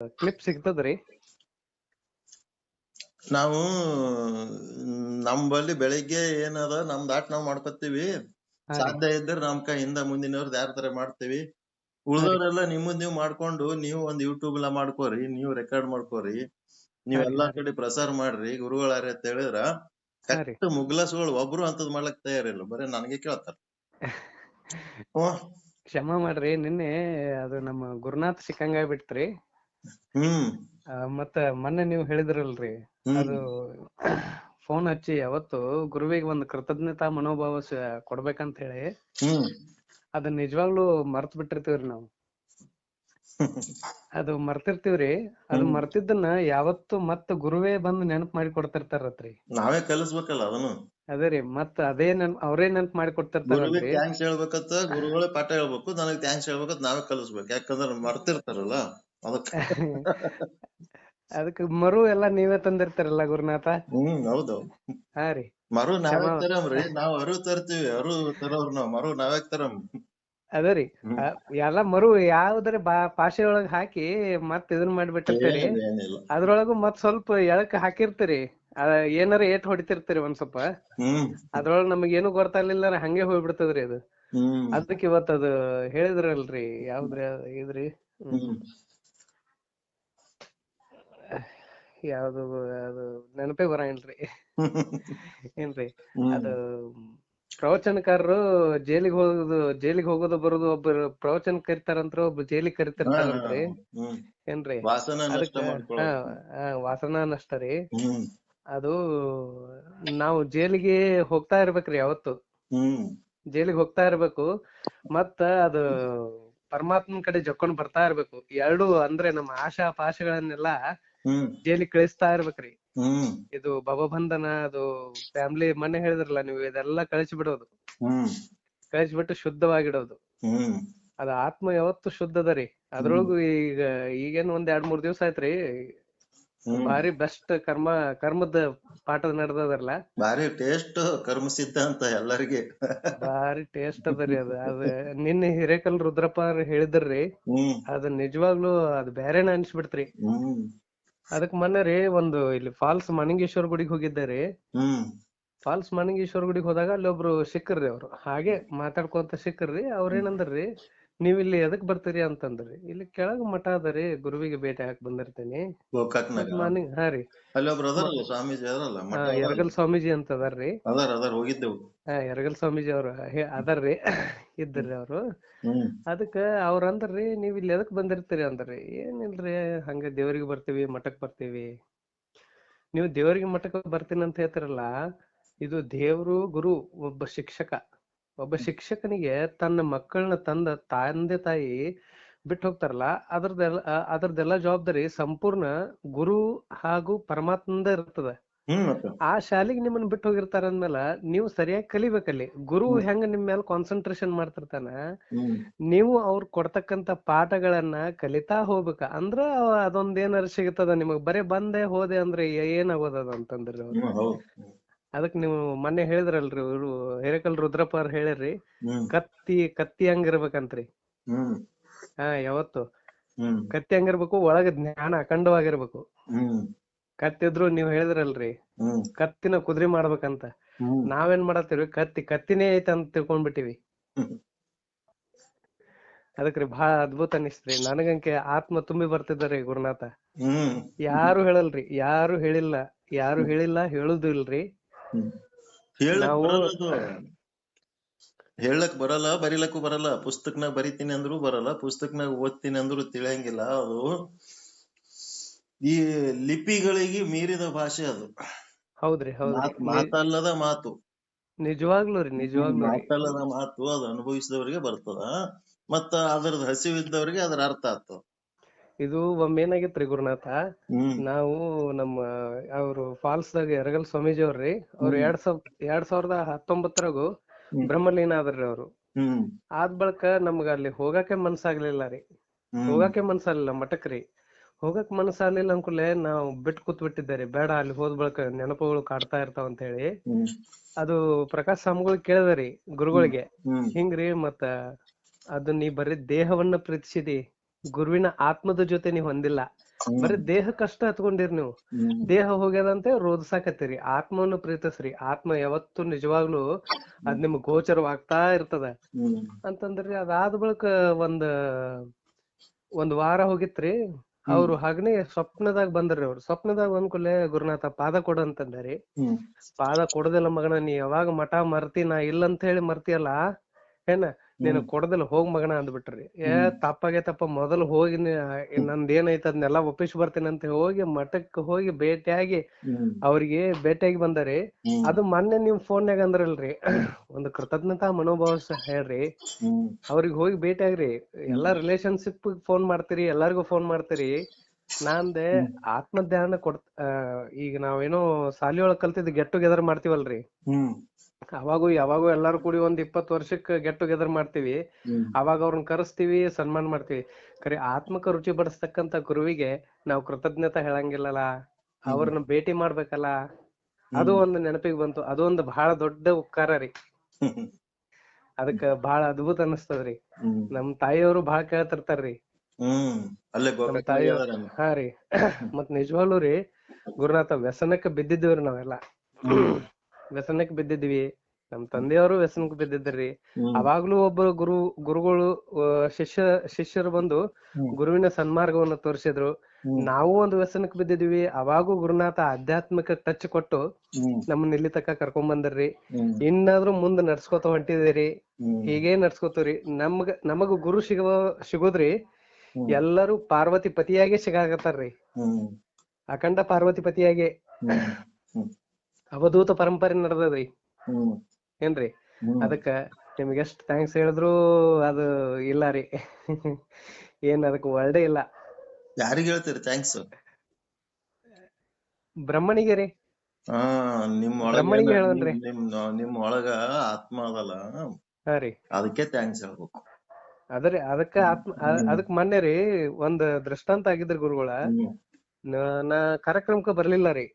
Clip ಸಿಗ್ತದ್ರಿ? ನಾವು ನಮ್ಮಲ್ಲಿ ಬೆಳಿಗ್ಗೆ ಏನದ ನಮ್ದ್ ಆಟ ನಾವ್ ಮಾಡ್ಕೊತೀವಿ. ಹಾ ರೀ. ಸಾಧ್ಯ ಇದ್ರೆ ನಮ್ ಕೈಯಿಂದ ಮುಂದಿನವ್ರದ್ ಯಾರ್ ತರ ಮಾಡ್ತೀವಿ. ಹಾ ರೀ. ಉಳ್ದವ್ರೆಲ್ಲ ನಿಮ್ಮದ್ ನೀವ್ ಮಾಡ್ಕೊಂಡು ನೀವು ಒಂದ್ ಯೂಟ್ಯೂಬ್ ಎಲ್ಲ ಮಾಡ್ಕೋರಿ, ನೀವು ರೆಕಾರ್ಡ್ ಮಾಡ್ಕೋರಿ, ನೀವ್ ಹಾ ರೀ. ಎಲ್ಲಾ ಹಾ ರೀ. ಕಡೆ ಪ್ರಸಾರ ಮಾಡ್ರಿ ಗುರುಗಳಾರ ಅಂತ ಹೇಳಿದ್ರ ಹಾ ರೀ. ಕರೆಕ್ಟ್ ಮುಗ್ಲಸ್ಗಳು ಒಬ್ರು ಅಂತದ್ ಮಾಡ್ಲಕ್ ತಯಾರಿಲ್ಲ, ಬರೀ ನನಗೆ ಕೇಳ್ತಾರ. ಹ್ಮ್ ಕ್ಷಮಾ ಮಾಡ್ರಿ, ನಿನ್ನೆ ಅದು ನಮ್ಮ ಗುರುನಾಥ್ ಸಿಕ್ಕಂಗ ಆಗ್ಬಿಟ್ರಿ. ಹ್ಮ್ ಮತ್ತ ಮೊನ್ನೆ ನೀವು ಹೇಳಿದ್ರಲ್ರಿ, ಹ್ಮ್ ಅದು ಫೋನ್ ಹಚ್ಚಿ ಯಾವತ್ತು ಗುರುವಿಗೆ ಒಂದು ಕೃತಜ್ಞತಾ ಮನೋಭಾವ ಕೊಡ್ಬೇಕಂತ ಹೇಳಿ ಹ್ಮ್ ಅದನ್ನ ನಿಜವಾಗ್ಲೂ ಮರ್ತ್ ಬಿಟ್ಟಿರ್ತೀವ್ರಿ ನಾವು. ಅದು ಮರ್ತಿರ್ತೀವ್ರಿ. ಅದು ಹ್ಮ್ ಮರ್ತಿದ್ದನ್ನ ಯಾವತ್ತು ಮತ್ತ ಗುರುವೇ ಬಂದು ನೆನಪು ಮಾಡಿ ಕೊಡ್ತಿರ್ತಾರತ್ರಿ. ನಾವೇ ಕಲಿಸ್ಬೇಕಲ್ಲ ಅದನ್ನು. ಅದೇ ರೀ, ಮತ್ತ ಅದೇ ಅವರೇ ನೆನಪು ಮಾಡಿ ಗುರುವಿಗೆ ಕೊಡ್ತಿರ್ತಾರಲ್ರಿ. ಥ್ಯಾಂಕ್ಸ್ ಹೇಳ್ಬೇಕಂತ ಗುರುಗಳೇ ಪಾಠ ಹೇಳ್ಬೇಕು, ನನಗ್ ಥ್ಯಾಂಕ್ಸ್ ಹೇಳ್ಬೇಕಂತ ನಾವೇ ಕಲಿಸ್ಬೇಕು. ಯಾಕಂದ್ರೆ ಮರ್ತಿರ್ತಾರಲ್ಲ ಅದಕ್ಕ. ಅದಕ್ಕೆ ಮರು ಎಲ್ಲಾ ನೀವೇ ತಂದಿರ್ತಾರಲ್ಲ ಗುರುನಾಥ. ಹೌದು. ಹಾ ರೀ. ಮರು ನಾವ್ಯಾಕ್ ಕ್ಷಮಾ. ತರಮ್ರಿ, ನಾವ್ ಅರಿವು ತರ್ತೀವಿ, ಅರಿವು ತರೋರ್ ನಾವ್, ಮರು ನಾವ್ಯಾಕ್ ತರಮ್. ಅದೇ ರೀ, ಎಲ್ಲಾ ಮರು ಯಾವ್ದ್ರ ಪಾಶೆಯೊಳಗ್ ಹಾಕಿ ಮತ್ ಇದನ್ ಮಾಡ್ಬಿಟ್ಟಿರ್ತೀರಿ. ಏನಿಲ್ಲ. ಅದ್ರೊಳಗು ಮತ್ ಸ್ವಲ್ಪ ಎಳಕ್ ಹಾಕಿರ್ತೀರಿ, ಏನಾರ ಏಟ್ ಹೊಡಿತಿರ್ತೀರಿ ಒಂದ್ ಸ್ವಲ್ಪ. ಅದ್ರೊಳಗ್ ನಮಗ್ ಏನು ಗೊತ್ತಾಗ್ಲಿಲ್ಲ ಹಂಗೆ ಹೋಗ್ಬಿಡ್ತದ್ರಿ ಅದು. ಅದಕ್ಕೆ ಇವತ್ ಅದು ಹೇಳಿದ್ರಲ್ರಿ, ಯಾವ್ದ್ರಿ ಇದ್ರಿ, ಯಾವ್ದು ಅದು ನೆನಪೇ ಬರಂಗಿಲ್ರಿ. ಏನ್ರಿ ಅದು ಪ್ರವಚನಕಾರರು ಜೈಲಿಗೆ ಹೋಗೋದು ಬರೋದು, ಒಬ್ಬರು ಪ್ರವಚನ ಕರಿತಾರಂತ್ರ, ಒಬ್ಬ ಜೈಲಿಗೆ ಕರಿತಿರ್ತಾರಂತ್ರಿ. ಏನ್ರಿ ಅದಕ್ಕ ವಾಸನ ನಷ್ಟ ರೀ. ಅದು ನಾವು ಜೈಲಿಗೆ ಹೋಗ್ತಾ ಇರ್ಬೇಕ್ರಿ ಯಾವತ್ತು. ಜೈಲಿಗೆ ಹೋಗ್ತಾ ಇರ್ಬೇಕು, ಮತ್ತ ಅದು ಪರಮಾತ್ಮನ್ ಕಡೆ ಜಕ್ಕೊಂಡ್ ಬರ್ತಾ ಇರ್ಬೇಕು. ಎರಡು ಅಂದ್ರೆ ನಮ್ಮ ಆಶಾ ಪಾಶಗಳನ್ನೆಲ್ಲಾ ಜೈಲಿಗೆ ಕಳಿಸ್ತಾ ಇರ್ಬೇಕ್ರಿ. ಇದು ಭವಬಂಧನ, ಅದು ಫ್ಯಾಮಿಲಿ ಮೊನ್ನೆ ಹೇಳಿದ್ರಲ್ಲ ನೀವು, ಇದೆಲ್ಲಾ ಕಳಿಸ್ಬಿಡೋದು, ಕಳಿಸ್ಬಿಟ್ಟು ಶುದ್ಧವಾಗಿಡೋದು. ಅದ ಆತ್ಮ ಯಾವತ್ತು ಶುದ್ಧದ ರೀ. ಅದ್ರೊಳಗು ಈಗೇನ್ ಒಂದ್ 2-3 ದಿವ್ಸ ಆಯ್ತ್ರಿ, ಭಾರಿ ಬೆಸ್ಟ್ ಕರ್ಮದ ಪಾಠ ನಡೆದದಲ್ಲ. ಭಾರಿ ಟೇಸ್ಟ್ ಕರ್ಮ ಸಿದ್ಧಾಂತ ಎಲ್ಲರಿಗೆ. ಭಾರಿ ಟೇಸ್ಟ್ ಅದರಿ ಅದ ನಿನ್ನೆ ಹಿರೇಕಲ್ ರುದ್ರಪ್ಪ ಹೇಳಿದ್ರಿ. ಅದ್ ನಿಜವಾಗ್ಲೂ ಅದ್ ಬ್ಯಾರೇನ ಅನ್ಸ್ಬಿಡ್ತ್ರಿ. ಅದಕ್ ಮೊನ್ನೆ ರೀ ಒಂದು ಇಲ್ಲಿ ಫಾಲ್ಸ್ ಮಣಿಂಗೇಶ್ವರ ಗುಡಿಗೆ ಹೋಗಿದ್ದೆ ರೀ. ಫಾಲ್ಸ್ ಮಣಿಂಗೇಶ್ವರ ಗುಡಿಗೆ ಹೋದಾಗ ಅಲ್ಲಿ ಒಬ್ರು ಸಿಕ್ಕರ್ರಿ. ಅವ್ರು ಹಾಗೆ ಮಾತಾಡ್ಕೊಂತ ಸಿಕ್ಕರ್ರಿ. ಅವ್ರೇನಂದ್ರಿ, ನೀವ್ ಇಲ್ಲಿ ಎದಕ್ ಬರ್ತೀರಿ ಅಂತಂದ್ರಿ. ಇಲ್ಲಿ ಕೆಳಗ್ ಮಠ ಅದರಿ, ಗುರುವಿಗೆ ಭೇಟಿ ಹಾಕಿ ಬಂದಿರ್ತೇನಿ. ಹಾ ರೀ, ಸ್ವಾಮೀಜಿ ಯರಗಲ್ ಸ್ವಾಮೀಜಿ ಅಂತ ಅದಾರ್ರಿ. ಹೋಗಿದ್ದೆವು. ಯರಗಲ್ ಸ್ವಾಮೀಜಿ ಅವ್ರ ಅದಾರ್ರಿ, ಇದ್ರಿ ಅವ್ರು. ಅದಕ್ಕ ಅವ್ರ ಅಂದ್ರಿ, ನೀವ್ ಇಲ್ಲಿ ಎದಕ್ ಬಂದಿರ್ತೀರಿ ಅಂದ್ರಿ. ಏನಿಲ್ರಿ, ಹಂಗ ದೇವ್ರಿಗೆ ಬರ್ತೀವಿ, ಮಠಕ್ ಬರ್ತೀವಿ. ನೀವು ದೇವ್ರಿಗೆ ಮಠಕ್ಕೆ ಬರ್ತೀನಿ ಅಂತ ಹೇಳ್ತಿರಲ್ಲ, ಇದು ದೇವ್ರು ಗುರು ಒಬ್ಬ ಶಿಕ್ಷಕನಿಗೆ ತನ್ನ ಮಕ್ಕಳನ್ನ ತಂದೆ ತಾಯಿ ಬಿಟ್ಟು ಹೋಗ್ತಾರಲ್ಲ, ಅದ್ರದ್ದೆಲ್ಲ ಜವಾಬ್ದಾರಿ ಸಂಪೂರ್ಣ ಗುರು ಹಾಗೂ ಪರಮಾತ್ಮಂದ ಇರ್ತದ. ಆ ಶಾಲೆಗೆ ನಿಮ್ಮನ್ನ ಬಿಟ್ಟು ಹೋಗಿರ್ತಾರ ಅಂದ್ಮೇಲೆ ನೀವು ಸರಿಯಾಗಿ ಕಲಿಬೇಕಲ್ಲಿ. ಗುರು ಹೆಂಗ ನಿಮ್ ಮೇಲೆ ಕಾನ್ಸಂಟ್ರೇಷನ್ ಮಾಡ್ತಿರ್ತಾನ, ನೀವು ಅವ್ರು ಕೊಡ್ತಕ್ಕಂತ ಪಾಠಗಳನ್ನ ಕಲಿತಾ ಹೋಗ್ಬೇಕ. ಅಂದ್ರ ಅದೊಂದ್ ಏನಾರ ಸಿಗ್ತದ ನಿಮಗ್. ಬರೇ ಬಂದೆ ಹೋದೆ ಅಂದ್ರೆ ಏನಾಗೋದದ ಅಂತಂದ್ರಿ ಅವ್ರು. ಅದಕ್ ನೀವು ಮೊನ್ನೆ ಹೇಳಿದ್ರಲ್ರಿ, ಹಿರೇಕಲ್ ರುದ್ರಪ್ಪ ಅವ್ರ ಹೇಳಿರ್ರಿ, ಕತ್ತಿ ಹಂಗಿರ್ಬೇಕಂತ್ರಿ. ಯಾವತ್ತು ಕತ್ತಿ ಹಂಗಿರ್ಬೇಕು, ಒಳಗ ಜ್ಞಾನ ಅಖಂಡವಾಗಿರ್ಬೇಕು. ಕತ್ತಿದ್ರು ನೀವ್ ಹೇಳಿದ್ರಲ್ರಿ, ಕತ್ತಿನ ಕುದುರೆ ಮಾಡ್ಬೇಕಂತ. ನಾವೇನ್ ಮಾಡತ್ತೀವಿ, ಕತ್ತಿನೇ ಐತೆ ಅಂತ ತಿಳ್ಕೊಂಡ್ಬಿಟ್ಟಿವಿ. ಅದಕ್ರಿ ಬಹಳ ಅದ್ಭುತ ಅನಿಸ್ತ್ರಿ ನನಗಂಕೆ. ಆತ್ಮ ತುಂಬಿ ಬರ್ತಿದ್ದಾರಿ ಗುರುನಾಥ. ಯಾರು ಹೇಳಲ್ರಿ, ಯಾರು ಹೇಳಿಲ್ಲ, ಹೇಳುದು ಇಲ್ರಿ. ನಾವು ಹೇಳಕ್ ಬರಲ್ಲ, ಬರಿಲಕ್ಕೂ ಬರಲ್ಲ. ಪುಸ್ತಕನಾಗ ಬರಿತೀನಿ ಅಂದ್ರು ಬರಲ್ಲ, ಪುಸ್ತಕನಾಗ ಓದ್ತೀನಿ ಅಂದ್ರು ತಿಳಿಯಂಗಿಲ್ಲ. ಅದು ಈ ಲಿಪಿಗಳಿಗೆ ಮೀರಿದ ಭಾಷೆ ಅದು. ಹೌದ್ರಿ, ಹೌದ್ರಿ. ಮಾತಲ್ಲದ ಮಾತು, ನಿಜವಾಗ್ಲೂ ರೀ, ಮಾತಲ್ಲದ ಮಾತು. ಅದು ಅನುಭವಿಸಿದವರಿಗೆ ಬರ್ತದ, ಮತ್ತ ಅದ್ರದ್ ಹಸಿವಿದ್ದವರಿಗೆ ಅದ್ರ ಅರ್ಥ ಆಗ್ತದ. ಇದು ಒಮ್ಮೆ ಏನಾಗಿತ್ರಿ ಗುರುನಾಥ, ನಾವು ನಮ್ಮ ಅವ್ರು ಫಾಲ್ಸ್ ದಾಗ ಯರಗಲ್ ಸ್ವಾಮೀಜಿ ಅವ್ರಿ, ಅವ್ರು 2019 ಬ್ರಹ್ಮಲೀನ ಆದ್ರಿ ಅವ್ರು. ಆದ್ ಬಳಿಕ ನಮ್ಗ ಅಲ್ಲಿ ಹೋಗಕ್ಕೆ ಮನ್ಸಾಗ್ಲಿಲ್ಲ ರೀ. ಮಠಕ್ರಿ ಹೋಗಕ್ ಮನಸ್ಸಾಗ್ಲಿಲ್ಲ ಅಂಕುಲೆ ನಾವು ಬಿಟ್ಟು ಕೂತ್ ಬಿಟ್ಟಿದ್ದಾರೆ. ಬೇಡ, ಅಲ್ಲಿ ಹೋದ್ ಬಳಿಕ ನೆನಪುಗಳು ಕಾಡ್ತಾ ಇರ್ತಾವ ಅಂತ ಹೇಳಿ. ಅದು ಪ್ರಕಾಶ್ ಸ್ವಾಮಿಗಳು ಕೇಳಿದ್ರಿ ಗುರುಗಳಿಗೆ, ಹಿಂಗ್ರಿ ಮತ್ತ ಅದು ನೀ ಬರೀ ದೇಹವನ್ನ ಪ್ರೀತಿಸಿದಿ, ಗುರುವಿನ ಆತ್ಮದ ಜೊತೆ ನೀ ಹೊಂದಿಲ್ಲ. ಬರೀ ದೇಹಕ್ಕಷ್ಟ ಹತ್ಕೊಂಡಿರಿ ನೀವು. ದೇಹ ಹೋಗ್ಯದಂತೆ ರೋಧಿಸಾಕತ್ತೀರಿ. ಆತ್ಮವನ್ನು ಪ್ರೀತಿಸ್ರಿ. ಆತ್ಮ ಯಾವತ್ತು ನಿಜವಾಗ್ಲೂ ಅದ್ ನಿಮ್ಗ್ ಗೋಚರವಾಗ್ತಾ ಇರ್ತದ ಅಂತಂದ್ರಿ. ಅದಾದ ಬಳಿಕ ಒಂದ್ ವಾರ ಹೋಗಿತ್ರಿ. ಅವ್ರು ಹಗನೆ ಸ್ವಪ್ನದಾಗ ಬಂದ್ರಿ. ಅವ್ರು ಸ್ವಪ್ನದಾಗ ಬಂದ್ ಕೂಡಲೇ ಗುರುನಾಥ ಪಾದ ಕೊಡು ಅಂತಂದ್ರಿ. ಪಾದ ಕೊಡದಿಲ್ಲ ಮಗನ, ನೀ ಯಾವಾಗ ಮಠ ಮರ್ತಿ, ನಾ ಇಲ್ಲಂತ ಹೇಳಿ ಮರ್ತಿಯಲ್ಲ ಏನ, ನೀನು ಕೊಡದಿಲ್ಲ, ಹೋಗ್ ಮಗನ ಅಂದ್ಬಿಟ್ರಿ. ತಪ್ಪಾಗೈತಪ್ಪ, ಮೊದಲು ಹೋಗಿ ನಂದ್ ಏನೈತ ಅದನ್ನೆಲ್ಲಾ ಒಪ್ಪಿಸಿ ಬರ್ತೀನಿ ಅಂತ ಹೋಗಿ ಮಠಕ್ಕೆ ಹೋಗಿ ಭೇಟಿಯಾಗಿ ಅವ್ರಿಗೆ ಭೇಟಿಯಾಗಿ ಬಂದರಿ. ಅದು ಮೊನ್ನೆ ನೀವ್ ಫೋನ್ಯಾಗ ಅಂದ್ರಲ್ರಿ, ಒಂದು ಕೃತಜ್ಞತಾ ಮನೋಭಾವ ಹೇಳ್ರಿ. ಅವ್ರಿಗೆ ಹೋಗಿ ಭೇಟಿಯಾಗ್ರಿ. ಎಲ್ಲಾ ರಿಲೇಶನ್ಶಿಪ್ ಫೋನ್ ಮಾಡ್ತೀರಿ, ಎಲ್ಲಾರ್ಗು ಫೋನ್ ಮಾಡ್ತೀರಿ. ನಾಂದೆ ಆತ್ಮ ಧ್ಯಾನ ಈಗ ನಾವೇನೋ ಸಾಲಿ ಒಳಗ್ ಕಲ್ತಿದ್ ಗೆಟ್ ಟುಗೆದರ್ ಮಾಡ್ತೀವಲ್ರಿ, ಯಾವಾಗೂ ಎಲ್ಲಾರು ಕೂಡಿ ಒಂದ್ 20 ವರ್ಷಕ್ ಗೆಟ್ ಟುಗೆದರ್ ಮಾಡ್ತೀವಿ. ಅವಾಗ ಅವ್ರನ್ನ ಕರೆಸ್ತೀವಿ, ಸನ್ಮಾನ ಮಾಡ್ತೀವಿ. ಖರೆ ಆತ್ಮಕ ರುಚಿ ಬಡಿಸ್ತಕ್ಕಂತ ಗುರುವಿಗೆ ನಾವ್ ಕೃತಜ್ಞತಾ ಹೇಳಂಗಿಲ್ಲಲ್ಲ, ಅವ್ರನ್ನ ಭೇಟಿ ಮಾಡ್ಬೇಕಲ್ಲ. ಅದು ಒಂದು ನೆನಪಿಗೆ ಬಂತು. ಅದು ಒಂದು ಬಹಳ ದೊಡ್ಡ ಉಪಕಾರ ರೀ. ಅದಕ್ಕ ಬಹಳ ಅದ್ಭುತ ಅನಸ್ತದ್ರಿ. ನಮ್ ತಾಯಿಯವರು ಬಹಳ ಕೇಳ್ತಿರ್ತಾರ್ರಿ. ನಮ್ ತಾಯಿಯವ್ರು. ಹಾ ರೀ. ಮತ್ ನಿಜವಾಗ್ಲೂ ರೀ ಗುರುನಾಥ, ವ್ಯಸನಕ್ಕೆ ಬಿದ್ದಿದ್ದೀವ್ರಿ ನಾವೆಲ್ಲಾ. ವ್ಯಸನಕ್ಕೆ ಬಿದ್ದಿದ್ವಿ. ನಮ್ ತಂದೆಯವರು ವ್ಯಸನಕ್ಕೆ ಬಿದ್ದಿದ್ರಿ. ಅವಾಗ್ಲೂ ಒಬ್ಬರು ಗುರುಗಳು ಶಿಷ್ಯರು ಬಂದು ಗುರುವಿನ ಸನ್ಮಾರ್ಗವನ್ನು ತೋರಿಸಿದ್ರು. ನಾವು ಒಂದು ವ್ಯಸನಕ್ಕೆ ಬಿದ್ದಿದ್ವಿ. ಅವಾಗೂ ಗುರುನಾಥ ಆಧ್ಯಾತ್ಮಿಕ ಟಚ್ ಕೊಟ್ಟು ನಮ್ಮನ್ನ ಇಲ್ಲಿ ತಕ್ಕ ಕರ್ಕೊಂಡ್ ಬಂದ್ರಿ. ಇನ್ನಾದ್ರೂ ಮುಂದ್ ನಡ್ಸ್ಕೊತ ಹೊಂಟಿದಿರಿ. ಹೀಗೇ ನಡ್ಸ್ಕೊತವ್ರಿ. ನಮಗ ಗುರು ಸಿಗೋದ್ರಿ ಎಲ್ಲರೂ ಪಾರ್ವತಿ ಪತಿಯಾಗೆ ಸಿಗಾಕತ್ತಾರ್ರಿ. ಅಖಂಡ ಪಾರ್ವತಿ ಪತಿಯಾಗೆ ಅವಧೂತ ಪರಂಪರೆ ನಡೆದದ್ರಿ. ಏನ್ರಿ? ಅದಕ್ಕ ನಿಮ್ಗೆ ಎಷ್ಟ್ ಥ್ಯಾಂಕ್ಸ್ ಹೇಳಿದ್ರು ಅದು ಇಲ್ಲ ರೀ. ಏನ್ ಅದಕ್ಕೆ ವರ್ಡೇ ಇಲ್ಲ. ಯಾರಿಗ ಹೇಳ್ತೀರಿ ಥ್ಯಾಂಕ್ಸ್? ಬ್ರಹ್ಮಣಿಗೆ ರೀ. ಬ್ರಹ್ಮಣಿಗೆ ಹೇಳನ್ರಿ. ನಿಮ್ ಒಳಗ ಆತ್ಮ ಅದಲ್ಲ, ಹಾ ರೀ, ಅದಕ್ಕೆ ಥ್ಯಾಂಕ್ಸ್ ಹೇಳ್ಬೇಕು. ಅದರಿ ಅದಕ್ಕ ಆತ್ಮ. ಅದಕ್ ಮೊನ್ನೆ ರೀ ಒಂದ್ ದೃಷ್ಟಾಂತ ಆಗಿದ್ರಿ ಗುರುಗಳ. ನಾ ಕಾರ್ಯಕ್ರಮಕ್ಕ ಬರ್ಲಿಲ್ಲ ರೀ.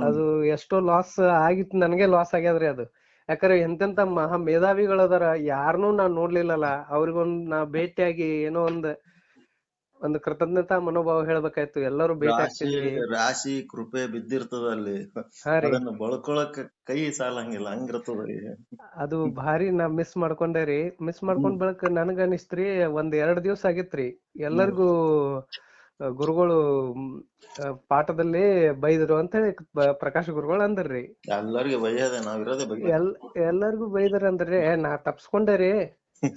ಅದು ಎಷ್ಟೋ ಲಾಸ್ ಆಗಿತ್ತು, ನನಗೆ ಲಾಸ್ ಆಗ್ಯದ್ರಿ ಅದು. ಯಾಕಂದ್ರೆ ಎಂತೆಂತ ಮಹಾ ಮೇಧಾವಿಗಳದಾರ, ಯಾರನ್ನೂ ನಾನ್ ನೋಡ್ಲಿಲ್ಲಲ್ಲ. ಅವ್ರಿಗೊಂದ್ ನಾ ಭೇಟಿಯಾಗಿ ಏನೋ ಒಂದು ಕೃತಜ್ಞತಾ ಮನೋಭಾವ ಹೇಳ್ಬೇಕಾಯ್ತು. ಎಲ್ಲರೂ ಭೇಟಿ ಆಗ್ತಿದ್ವಿ. ರಾಶಿ ಕೃಪೆ ಬಿದ್ದಿರ್ತದ ಅಲ್ಲಿ, ಅದನ್ನ ಬಳ್ಕೊಳಕ್ ಕೈ ಸಾಲಂಗಿಲ್ಲ, ಹಂಗಿರ್ತದ್ರಿ ಅದು. ಭಾರಿ ನಾ ಮಿಸ್ ಮಾಡ್ಕೊಂಡೆ ರೀ. ಮಿಸ್ ಮಾಡ್ಕೊಂಡ್ ಬಳಕ ನನಗ ಅನಿಸ್ತ್ರಿ, 1-2 ದಿವ್ಸ ಆಗಿತ್ರಿ. ಎಲ್ಲರಿಗೂ ಗುರುಗಳು ಪಾಠದಲ್ಲಿ ಬೈದ್ರು ಅಂತ ಹೇಳಿ ಪ್ರಕಾಶ್ ಗುರುಗಳು ಅಂದ್ರಿ. ಎಲ್ಲರಿಗೂ ಬೈಯದ, ನಾವಿರೋದೇ ಬೈ. ಎಲ್ಲರಿಗೂ ಬೈದ್ರ ಅಂದ್ರಿ. ನಾ ತಪ್ಸ್ಕೊಂಡೇರಿ,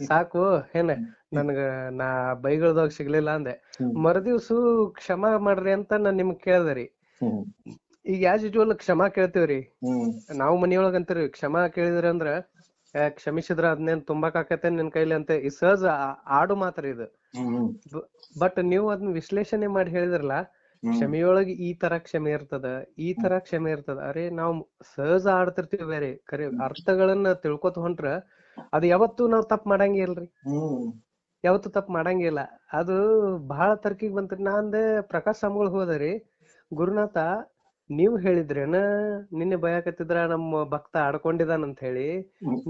ಸಾಕು ಏನ ನಾ ಬೈಗಳದಾಗ ಸಿಗ್ಲಿಲ್ಲ ಅಂದೆ. ಮರುದಿವ್ಸ ಕ್ಷಮಾ ಮಾಡ್ರಿ ಅಂತ ನಾನ್ ನಿಮ್ಗ್ ಕೇಳ್ದರಿ. ಈಗ ಯಾಸ್ ಯೂಶುವಲ್ ಕ್ಷಮಾ ಕೇಳ್ತೇವ್ರಿ ನಾವು ಮನಿಯೊಳಗ ಅಂತೀರಿ. ಕ್ಷಮಾ ಕೇಳಿದ್ರಿ ಅಂದ್ರ ಕ್ಷಮಿಸಿದ್ರ ಅದನ್ನೇನ್ ತುಂಬಾಕ್ ಆಕತೆ ನಿನ್ ಕೈಲಿ ಅಂತ. ಈ ಸಹಜ ಆಡು ಮಾತ್ರ ಇದು. ಬಟ್ ನೀವು ಅದನ್ನ ವಿಶ್ಲೇಷಣೆ ಮಾಡಿ ಹೇಳಿದ್ರಲ್ಲ, ಕ್ಷಮೆಯೊಳಗೆ ಈ ತರ ಕ್ಷಮೆ ಇರ್ತದ, ಈ ತರ ಕ್ಷಮೆ ಇರ್ತದ. ಅರೆ ನಾವ್ ಸಹಜ ಆಡ್ತಿರ್ತೀವಿ ಬೇರೆ, ಖರೆ ಅರ್ಥಗಳನ್ನ ತಿಳ್ಕೊತ ಹೊಂಟ್ರ ಅದು ಯಾವತ್ತೂ ನಾವ್ ತಪ್ಪ ಮಾಡಂಗಿಲ್ರಿ. ಯಾವತ್ತೂ ತಪ್ಪ ಮಾಡಂಗಿಲ್ಲ. ಅದು ಬಹಳ ತರ್ಕಿಗ್ ಬಂತ್ರಿ. ನಾ ಅಂದೆ ಪ್ರಕಾಶ್ ಸ್ವಾಮಿಗಳು ಹೋದರಿ, ಗುರುನಾಥ ನೀವ್ ಹೇಳಿದ್ರೇನ ನಿನ್ನೆ ಭಯಕತ್ತಿದ್ರ ನಮ್ಮ ಭಕ್ತ ಆಡ್ಕೊಂಡಿದಾನಂತ ಹೇಳಿ.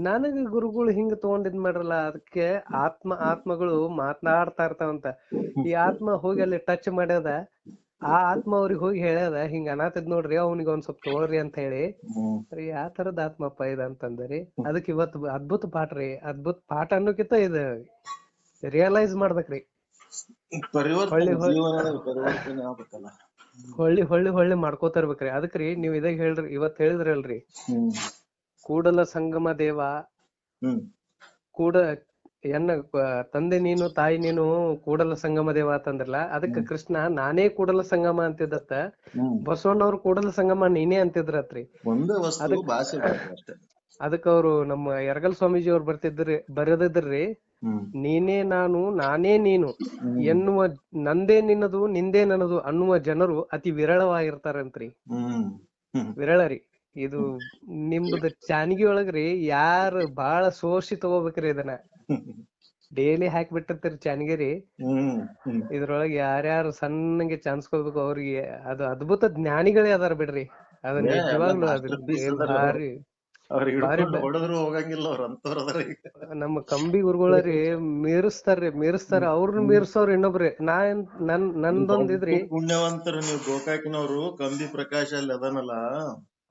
ನನಗ ಗುರುಗಳು ಹಿಂಗ ತಗೊಂಡಿದ್ ಮಾಡ್ರಲ್ಲ. ಅದಕ್ಕೆ ಆತ್ಮಗಳು ಮಾತನಾಡ್ತಾ ಇರ್ತಾವಂತ. ಈ ಆತ್ಮ ಹೋಗಿ ಅಲ್ಲಿ ಟಚ್ ಮಾಡ್ಯದ, ಆ ಆತ್ಮ ಅವ್ರಿಗೆ ಹೋಗಿ ಹೇಳ್ಯದ, ಹಿಂಗ ಅನಾತದ್ ನೋಡ್ರಿ, ಅವ್ನಿಗೆ ಒಂದ್ ಸ್ವಲ್ಪ ತಗೊಳ್ರಿ ಅಂತ ಹೇಳಿ. ಯಾವ ತರದ್ ಆತ್ಮಪ್ಪ ಇದ ಅಂತಂದ್ರಿ. ಅದಕ್ಕೆ ಇವತ್ತು ಅದ್ಭುತ ಪಾಠ ರೀ. ಅದ್ಭುತ ಪಾಠ ಅನ್ನೋಕ್ಕಿಂತ ಇದು ರಿಯಲೈಸ್ ಮಾಡ್ಬೇಕ್ರಿ. ಹೊಳ್ಳಿ ಮಾಡ್ಕೋತಾ ಇರ್ಬೇಕ್ರಿ. ಅದಕ್ರಿ ನೀವ್ ಇದಾಗ ಹೇಳ್ರಿ, ಇವತ್ ಹೇಳಿದ್ರಲ್ರಿ, ಕೂಡಲ ಸಂಗಮ ದೇವ ತಂದೆ ನೀನು ತಾಯಿ ನೀನು ಕೂಡಲ ಸಂಗಮ ದೇವ ಅಂತಂದ್ರಲ್ಲ. ಅದಕ್ಕೆ ಕೃಷ್ಣ ನಾನೇ ಕೂಡಲ ಸಂಗಮ ಅಂತಿದ್ದತ್ತ, ಬಸವಣ್ಣವ್ರು ಕೂಡಲ ಸಂಗಮ ನೀನೇ ಅಂತಿದ್ರತ್ರಿ. ಅದಕ್ಕ ಅವ್ರು ನಮ್ಮ ಯರಗಲ್ ಸ್ವಾಮೀಜಿ ಅವ್ರು ಬರೆದಿದ್ರಿ, ನೀನೇ ನಾನು ನಾನೇ ನೀನು ಎನ್ನುವ, ನಂದೇ ನಿನ್ನದು ನಿಂದೇ ನನ್ನದು ಅನ್ನುವ ಜನರು ಅತಿ ವಿರಳವಾಗಿರ್ತಾರಂತ್ರಿ. ವಿರಳ ರೀ ಇದು. ನಿಮ್ದು ಚಾನಗಿ ಒಳಗ್ರಿ ಯಾರು ಬಾಳ ಸೋಸಿ ತಗೋಬೇಕ್ರಿ. ಇದನ್ನ ಡೈಲಿ ಹಾಕ್ಬಿಟ್ಟಿರ್ತೀರಿ ಚಾನಗಿರಿ. ಇದ್ರೊಳಗೆ ಯಾರ್ಯಾರು ಸಣ್ಣಗೆ ಚಾನ್ಸ್ಕೊಳ್ಬೇಕು ಅವ್ರಿಗೆ ಅದು ಅದ್ಭುತ ಜ್ಞಾನಿಗಳೇ ಅದಾರ ಬಿಡ್ರಿ. ಅದು ನಿಜವಾಗ್ಲು ಅದು ಭಾರಿ ಅವ್ರಿಗೆ ಬಾರಿ ಹಿಡ್ಕೊಂಡು ಹೊಡೆದ್ರು ಹೋಗಂಗಿಲ್ಲ ಅವ್ರ ಅಂತವ್ರ ಅದಾರ ಈಗ. ನಮ್ಮ ಕಂಬಿ ಗುರುಗಳರಿ ಮೀರಿಸ್ತಾರ ಅವ್ರನ್ನ ಮೀರ್ಸೋರ್ ಇನ್ನೊಬ್ರಿ. ನಂದೊಂದ್ ಇದ್ರಿ. ಪುಣ್ಯವಂತರು ನೀವು ಗೋಕಾಕಿನವ್ರು. ಕಂಬಿ ಪ್ರಕಾಶ್ ಅಲ್ಲಿ ಅದನಲ್ಲ,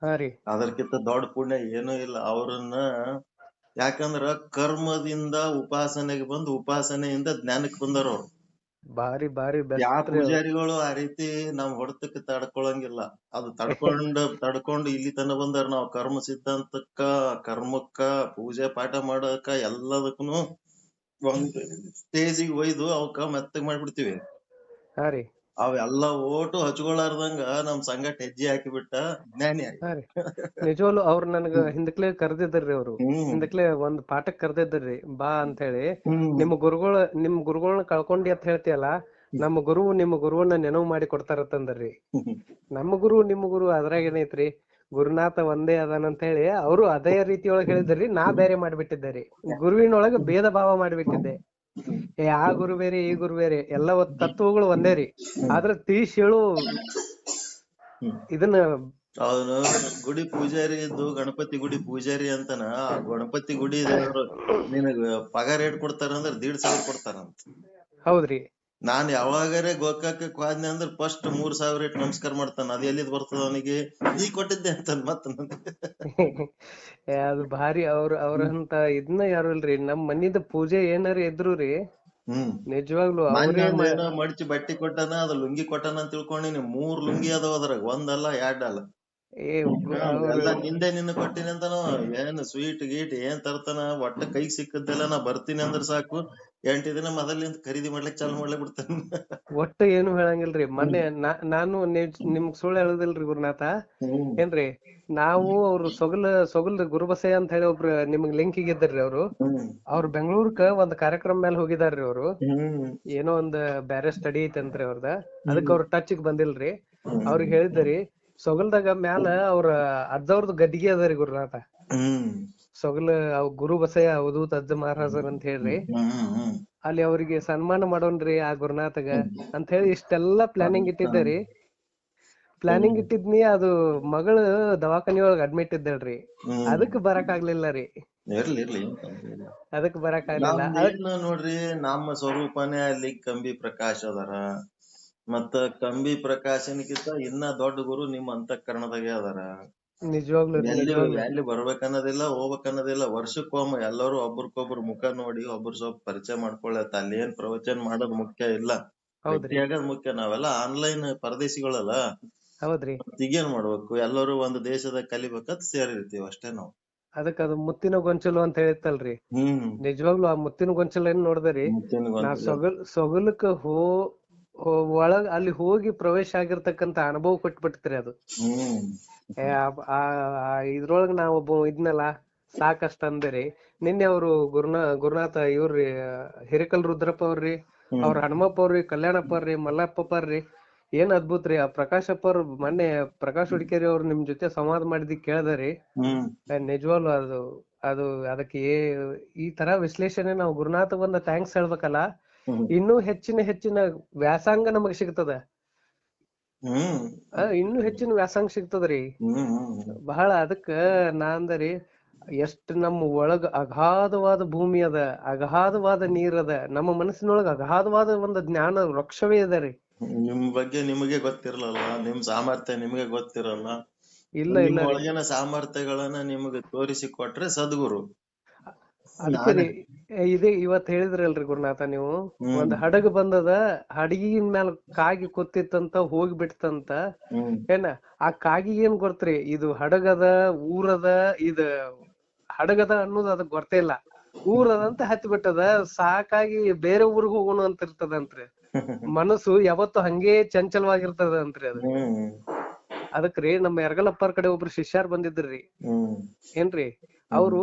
ಹಾ ರೀ, ಅದಕ್ಕಿಂತ ದೊಡ್ಡ ಪುಣ್ಯ ಏನೂ ಇಲ್ಲ. ಅವ್ರನ್ನ ಯಾಕಂದ್ರ ಕರ್ಮದಿಂದ ಉಪಾಸನೆಗೆ ಬಂದು ಉಪಾಸನೆಯಿಂದ ಜ್ಞಾನಕ್ಕೆ ಬಂದಾರ ಅವ್ರು. ಬಾರಿ ಯಾ ಬೆಸ್ಟ್ ರೀ ಅವ್ರು. ಪೂಜಾರಿಗಳು ಆ ರೀತಿ ನಮ್ ಹೊಡೆತಕ್ಕೆ ತಡ್ಕೊಳಂಗಿಲ್ಲ. ಅದು ತಡ್ಕೊಂಡು ಇಲ್ಲಿ ತನ ಬಂದಾರ. ನಾವ್ ಕರ್ಮ ಸಿದ್ಧಾಂತಕ್ಕ, ಕರ್ಮಕ್ಕ, ಪೂಜೆ ಪಾಠ ಮಾಡಕ ಎಲ್ಲದಕ್ಕೂನು ಒಂದ್ ಸ್ಟೇಜಿಗೆ ಒಯ್ದು ಅವಕ್ಕ ಮೆತ್ತಗ್ ಮಾಡ್ಬಿಡ್ತೀವಿ. ಹಾ ರೀ, ಅವೆಲ್ಲ ಓಟು ಹಚ್ಕೊಳಾರ್ದಂಗ ನಮ್ ಸಂಗಟ ಹೆಜ್ಜೆ ಹಾಕಿಬಿಟ್ಟ ಜ್ಞಾನಿ ಆಗಿ. ಹಾ ರೀ. ನಿಜವಾಗ್ಲು ಅವ್ರು ನನ್ಗ ಹಿಂದಕ್ಲೆ ಕರ್ದಿದ್ರಿ. ಅವ್ರು ಹ್ಮ್ ಹಿಂದಕ್ಲೆ ಒಂದ್ ಪಾಠಕ್ ಕರ್ದಿದ್ರಿ, ಬಾ ಅಂತ ಹೇಳಿ. ಹ್ಮ್ ನಿಮ್ ಗುರುಗಳನ್ನ ಕಳ್ಕೊಂಡಿ ಅಂತ ಹೇಳ್ತೀಯಲ್ಲ, ನಿಮ್ಮ ಗುರುವನ್ನ ನೆನವು ಮಾಡಿ ಕೊಡ್ತಾರತ್ತಂದ್ರಿ. ನಮ್ಮ ಗುರು ನಿಮ್ಮ ಗುರು ಅದ್ರಾಗ ಏನೈತ್ರಿ, ಗುರುನಾಥ ಒಂದೇ ಅದಾನಂತ ಹೇಳಿ ಅವರು ಅದೇ ರೀತಿಯೊಳಗೆ ಹೇಳಿದ್ರಿ. ನಾ ಬೇರೆ ಮಾಡ್ಬಿಟ್ಟಿದ್ದೆ. ಗುರುವಿನೊಳಗ ಭೇದ ಭಾವ ಮಾಡ್ಬಿಟ್ಟಿದ್ದೆ. ಆ ಗುರು ಬೇರೆ ಈ ಗುರು ಬೇರೆ, ಎಲ್ಲ ತತ್ವಗಳು ಒಂದೇ ರೀ. ಆದ್ರ ತಿಳಿಸಿ ಹೇಳು ಇದನ್ನ. ಅವನು ಗುಡಿ ಪೂಜಾರಿ ಇದ್ದು ಗಣಪತಿ ಗುಡಿ ಪೂಜಾರಿ ಅಂತನ. ಆ ಗಣಪತಿ ಗುಡಿ ನಿನಗ ಪಗಾರ ರೇಟ್ ಕೊಡ್ತಾರಂದ್ರ 1,500 ಕೊಡ್ತಾರಂತ. ಹೌದ್ರಿ. ನಾನ್ ಯಾವಾಗಾರೆ ಗೋಕಾಕಕ್ ಹೋದ್ನೆ ಅಂದ್ರ ಫಸ್ಟ್ 3,000 ಇಟ್ ನಮಸ್ಕಾರ ಮಾಡ್ತಾನ. ಅದ್ ಎಲ್ಲಿದ್ ಬರ್ತದ ಅವನಿಗೆ? ನೀ ಕೊಟ್ಟಿದ್ದೆ ಅಂತ ಮತ್ತ ಅದು ಭಾರಿ. ಅವ್ರಂತ ಇದನ್ನ ಯಾರು ಇಲ್ರಿ. ನಮ್ ಮನಿದ ಪೂಜೆ ಏನಾರ ಇದ್ರು ರೀ, ನಿಜವಾಗ್ಲು ಅವ್ರೇ ಮಡ್ಚಿ ಬಟ್ಟಿ ಕೊಟ್ಟಾನ. ಅದ ಲುಂಗಿ ಕೊಟ್ಟಾನ ಅಂತ ತಿಳ್ಕೊಂಡಿನಿ. 3 ಲುಂಗಿ ಅದಾವ ಅದ್ರಾಗ, ಒಂದಲ್ಲ 2 ಅಲ್ಲ. ಎಲ್ಲ ನಿಂದೆ ನಿನ್ನ ಕೊಟ್ಟಿನಿ ಅಂತಾನ. ಏನ್ ಸ್ವೀಟ್ ಗೀಟ್ ಏನ್ ತರ್ತಾನ, ಒಟ್ಟ ಕೈಗ್ ಸಿಕ್ಕದ್ದೆಲ್ಲ ನಾ ಬರ್ತೀನಿ ಅಂದ್ರ ಸಾಕು 8 ದಿನ ಮೊದಲಿಂದ ಖರೀದಿ ಮಾಡ್ಲಿಕ್ ಚಾಲು ಮಾಡ್ಲೇ ಬಿಡ್ತಾನ. ಒಟ್ಟ ಏನು ಹೇಳಂಗಿಲ್ರಿ. ಮೊನ್ನೆ ನಾನು ನಿಮ್ಗ್ ಸುಳ್ಳು ಹೇಳುದಿಲ್ರಿ ಗುರುನಾಥ. ಏನ್ರಿ, ನಾವು ಅವ್ರು ಸೊಗಲ್ ಗುರುಬಸಯ್ಯ ಅಂತ ಹೇಳಿ ಒಬ್ರು ನಿಮ್ಗ್ ಲಿಂಕಿಗೆ ಇದ್ದಾರ್ರಿ. ಅವ್ರು ಬೆಂಗಳೂರ್ಕ ಒಂದ್ ಕಾರ್ಯಕ್ರಮ ಮೇಲೆ ಹೋಗಿದಾರ್ರಿ. ಅವ್ರು ಏನೋ ಒಂದ್ ಬ್ಯಾರೆ ಸ್ಟಡಿ ಐತಂತ್ರಿ ಅವ್ರದ. ಅದಕ್ ಅವ್ರ ಟಚ್ಗ್ ಬಂದಿಲ್ರಿ. ಅವ್ರಿಗೆ ಹೇಳಿದ್ದರಿ, ಸೊಗಲ್ದಾಗ ಮ್ಯಾಲ ಅವ್ರ ಅಜ್ಜವ್ರದ್ ಗದ್ದಿಗೆ ಅದರಿ ಗುರುನಾಥ. ಸೊಗಲ್ ಗುರು ಬಸಯ್ಯ ಅವಧೂತ ಅಜ್ಜ ಮಹಾರಾಜರ್ ಅಂತ ಹೇಳ್ರಿ. ಅಲ್ಲಿ ಅವ್ರಿಗೆ ಸನ್ಮಾನ ಮಾಡೋಣ್ರಿ ಆ ಗುರುನಾಥಗ ಅಂತ ಹೇಳಿ ಇಷ್ಟೆಲ್ಲಾ ಪ್ಲಾನಿಂಗ್ ಇಟ್ಟಿದ್ದರಿ. ಪ್ಲಾನಿಂಗ್ ಇಟ್ಟಿದ್ನಿ. ಅದು ಮಗಳು ದವಾಖಾನಿ ಒಳಗ ಅಡ್ಮಿಟ್ ಇದ್ದಳ್ರಿ. ಅದಕ್ ಬರಕ್ ಆಗ್ಲಿಲ್ಲ ರೀ. ಅದಕ್ ಬರಕ್ ಆಗ್ಲಿಲ್ಲ. ನೋಡ್ರಿ, ನಮ್ಮ ಸ್ವರೂಪನೇ ಅಲ್ಲಿ ಕಂಬಿ ಪ್ರಕಾಶ್ ಅದಾರ. ಮತ್ತ ಕಂಬಿ ಪ್ರಕಾಶನ್ಕಿಂತ ಇನ್ನ ದೊಡ್ಡ ಗುರು ನಿಮ್ಮ ಅಂತಃಕರಣದಾಗೆ ಅದಾರ. ನಿಜವಾಗ್ಲು ಎಲ್ಲಿ ಬರ್ಬೇಕನ್ನೋದಿಲ್ಲ, ಹೋಗ್ಬೇಕನ್ನೋದಿಲ್ಲ. ವರ್ಷಕ್ಕೊಮ್ಮೆ ಎಲ್ಲರೂ ಒಬ್ರಕೊಬ್ರು ಮುಖ ನೋಡಿ ಒಬ್ರು ಸ್ವಲ್ಪ ಪರಿಚಯ ಮಾಡ್ಕೊಳ್ಳತ್ತ. ಅಲ್ಲಿ ಏನ್ ಪ್ರವಚನ ಮಾಡೋದ್ ಮುಖ್ಯ ಇಲ್ಲ, ಭೇಟಿಯಾಗೋದ್ ಮುಖ್ಯ. ನಾವೆಲ್ಲ ಆನ್ಲೈನ್ ಪರದೇಶಿಗಳಲ್ಲ. ಹೌದ್ರಿ. ಈಗೇನ್ ಮಾಡ್ಬೇಕು, ಎಲ್ಲರೂ ಒಂದು ದೇಶದಾಗ ಕಲಿಬೇಕಂತ ಸೇರಿರ್ತೀವಿ ಅಷ್ಟೇ ನಾವು. ಅದಕ್ಕ ಅದು ಮುತ್ತಿನ ಗೊಂಚಲು ಅಂತ ಹೇಳಿತ್ತಲ್ರಿ. ನಿಜವಾಗ್ಲು ಆ ಮುತ್ತಿನ ಗೊಂಚಲು ಏನ್ ನೋಡ್ದರಿ, ನಾ ಸೊಗಲಕ್ಕ ಒಳಗ್ ಅಲ್ಲಿ ಹೋಗಿ ಪ್ರವೇಶ ಆಗಿರ್ತಕ್ಕಂತ ಅನುಭವ ಕೊಟ್ಬಿಡ್ತ್ರಿ ಅದು. ಇದ್ರೊಳಗ ನಾವ್ ಒಬ್ಬ ಇದ್ನಲ್ಲ ಸಾಕಷ್ಟ ಅಂದರಿ. ನಿನ್ನೆ ಅವ್ರು ಗುರುನಾಥ ಇವ್ರಿ ಹಿರೇಕಲ್ ರುದ್ರಪ್ಪ ಅವ್ರಿ, ಅವ್ರ ಹನುಮಪ್ಪ ಅವ್ರಿ, ಕಲ್ಯಾಣಪ್ಪ ಅವ್ರಿ, ಮಲ್ಲಪ್ಪ ಅವ್ರಿ, ಏನ್ ಅದ್ಭುತ್ ರೀ. ಆ ಪ್ರಕಾಶಪ್ಪ ಅವ್ರು ಮೊನ್ನೆ ಪ್ರಕಾಶ್ ಹುಡುಕೇರಿ ಅವ್ರು ನಿಮ್ ಜೊತೆ ಸಂವಾದ ಮಾಡಿದ್ ಕೇಳ್ದರಿ. ನಿಜವಾಗ್ಲು ಅದು ಅದಕ್ಕೆ ಈ ತರ ವಿಶ್ಲೇಷಣೆ ನಾವು ಗುರುನಾಥ ಬಂದ ಥ್ಯಾಂಕ್ಸ್ ಹೇಳ್ಬೇಕಲ್ಲ. ಇನ್ನೂ ಹೆಚ್ಚಿನ ವ್ಯಾಸಂಗ ನಮಗ್ ಸಿಗ್ತದ. ಇನ್ನೂ ಹೆಚ್ಚಿನ ವ್ಯಾಸಂಗ ಸಿಗ್ತದ್ರಿ ಬಹಳ. ಅದಕ್ಕ ನಾ ಅಂದರಿ, ಎಷ್ಟ್ ನಮ್ಮ ಒಳಗ ಅಗಾಧವಾದ ಭೂಮಿ ಅದ, ಅಗಾಧವಾದ ನೀರ್ ಅದ. ನಮ್ಮ ಮನಸ್ಸಿನೊಳಗ ಅಗಾಧವಾದ ಒಂದು ಜ್ಞಾನ ವೃಕ್ಷವೇ ಇದೆ ರೀ. ನಿಮ್ ಬಗ್ಗೆ ನಿಮಗೆ ಗೊತ್ತಿರಲ್ಲ, ನಿಮ್ ಸಾಮರ್ಥ್ಯ ನಿಮಗೆ ಗೊತ್ತಿರಲ್ಲ. ಇಲ್ಲ ಒಳಗಿನ ಸಾಮರ್ಥ್ಯಗಳನ್ನ ನಿಮಗೆ ತೋರಿಸಿ ಕೊಟ್ರೆ ಸದ್ಗುರು. ಅದಕ್ಕೆ ರೀ ಇದೇ ಇವತ್ ಹೇಳಿದ್ರಲ್ರಿ ಗುರುನಾಥ, ನೀವು ಒಂದ್ ಹಡಗ ಬಂದದ, ಹಡಗಿನ ಮ್ಯಾಲ ಕಾಗಿ ಕೂತಿತ್ತಂತ ಹೋಗ್ಬಿಡ್ತಂತ. ಏನ ಆ ಕಾಗಿ ಏನ್ ಗೊತ್ತ್ರಿ, ಇದು ಹಡಗದ ಊರದ, ಇದ ಹಡಗದ ಅನ್ನೋದು ಅದಕ್ ಗೊತ್ತೇ ಇಲ್ಲ. ಊರದಂತ ಹತ್ತಿ ಬಿಟ್ಟದ, ಸಾಕಾಗಿ ಬೇರೆ ಊರಿಗೆ ಹೋಗೋಣ ಅಂತ ಇರ್ತದಂತ್ರಿ. ಮನಸ್ಸು ಯಾವತ್ತು ಹಂಗೇ ಚಂಚಲವಾಗಿರ್ತದಂತ್ರಿ ಅದು. ಅದಕ್ರಿ ನಮ್ಮ ಯರಗಲಪ್ಪರ ಕಡೆ ಒಬ್ರು ಶಿಷ್ಯಾರ್ ಬಂದಿದ್ರಿ. ಏನ್ರಿ, ಅವ್ರು